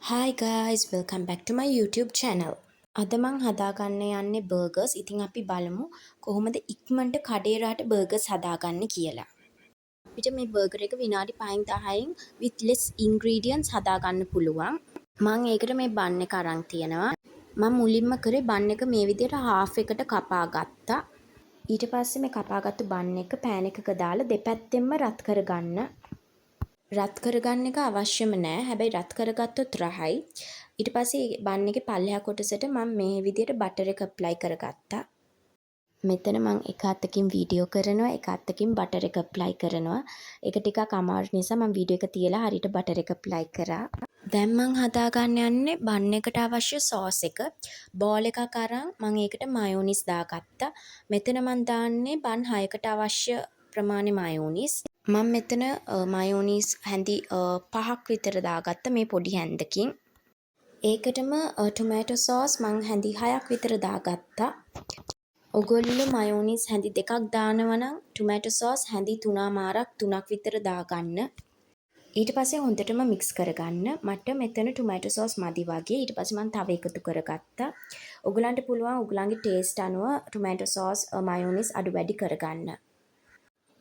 Hi guys, welcome back to my YouTube channel. අද මං හදාගන්න යන්නේ බර්ගර්ස්. ඉතින් අපි බලමු කොහොමද ඉක්මනට කඩේ රාට බර්ගර්ස් හදාගන්නේ කියලා. අපිට මේ බර්ගර් එක විනාඩි 5න් 10න් with less ingredients හදාගන්න පුළුවන්. මං ඒකට මේ බන් එක අරන් තියනවා. මම මුලින්ම කරේ බන් එක මේ විදිහට half එකට කපා ගත්තා. ඊට පස්සේ මේ කපාගත්තු බන් එක පෑන් එකක දාලා දෙපැත්තෙන්ම රත් කරගන්න. රත් කරගන්න එක අවශ්‍යම නෑ. හැබැයි රත් කරගත්තොත් රහයි. ඊට පස්සේ බන් එකේ පල්ලෙහා කොටසට මම මේ විදිහට බටර් එක ඇප්ලයි කරගත්තා. මෙතන මම එක අතකින් වීඩියෝ කරනවා, එක අතකින් බටර් එක ඇප්ලයි කරනවා. ඒක ටිකක් අමාරු නිසා මම වීඩියෝ එක තියලා හරියට බටර් එක ඇප්ලයි කරා. දැන් මම හදාගන්න යන්නේ බන් එකට අවශ්‍ය සෝස් එක. බෝල් එකක් අරන් මම ඒකට මයෝනිස් දාගත්තා. මෙතන මම දාන්නේ බන් 6කට අවශ්‍ය ප්‍රමාණය මයෝනිස්. මම මෙතන මයෝනිස් හැඳි 5ක් විතර දාගත්ත මේ පොඩි හැන්දකින්. ඒකටම ටොමැටෝ සෝස් මං හැඳි 6ක් විතර දාගත්තා. ඔගොල්ලෝ මයෝනිස් හැඳි 2ක් දානවා නම් ටොමැටෝ සෝස් හැඳි 3මාරක් 3ක් විතර දාගන්න. ඊට පස්සේ හොඳටම මික්ස් කරගන්න. මට මෙතන ටොමැටෝ සෝස් මදි වගේ. ඊට පස්සේ මම තව එකතු කරගත්තා. ඔයගලන්ට පුළුවන් ඔයගලන්ගේ ටේස්ට් අනුව ටොමැටෝ සෝස් මයෝනිස් අඩු වැඩි කරගන්න.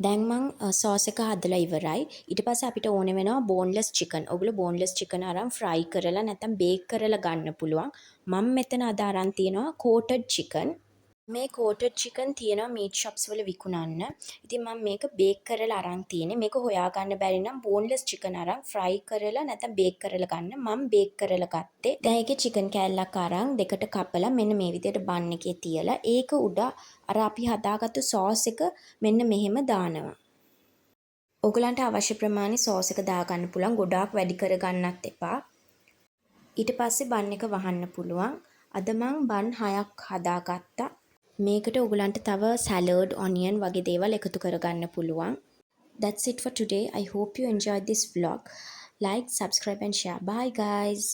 දැන් මං සෝස් එක හදලා ඉවරයි. ඊට පස්සේ අපිට ඕන වෙනවා බෝන්ලස් චිකන්. ඔයගොල්ලෝ බෝන්ලස් චිකන් අරන් ෆ්‍රයි කරලා නැත්නම් බේක් කරලා ගන්න පුළුවන්. මම මෙතන අද අරන් තියනවා කෝටඩ් චිකන්. මේ කෝටඩ් චිකන් තියෙනවා මීට් ෂොප්ස් වල විකුණන්න. ඉතින් මම මේක බේක් කරලා අරන් තියෙන්නේ. මේක හොයාගන්න බැරි නම් බෝන්ලස් චිකන් අරන් ෆ්‍රයි කරලා නැත්නම් බේක් කරලා ගන්න. මම බේක් කරලා ගත්තේ. දැන් ඒකේ චිකන් කෑල්ලක් අරන් දෙකට කපලා මෙන්න මේ විදිහට බන් එකේ තියලා ඒක උඩ අර අපි හදාගත්තු සෝස් එක මෙන්න මෙහෙම දානවා. ඔයගලන්ට අවශ්‍ය ප්‍රමාණය සෝස් එක දාගන්න පුළුවන්. ගොඩාක් වැඩි කරගන්නත් එපා. ඊට පස්සේ බන් එක වහන්න පුළුවන්. අද මං බන් 6ක් හදාගත්තා. මේකට ඔයගලන්ට තව සැලඩ්, ඔනියන් වගේ දේවල් එකතු කරගන්න පුළුවන්. That's it for today. I hope you enjoyed this vlog. Like, subscribe and share. Bye guys.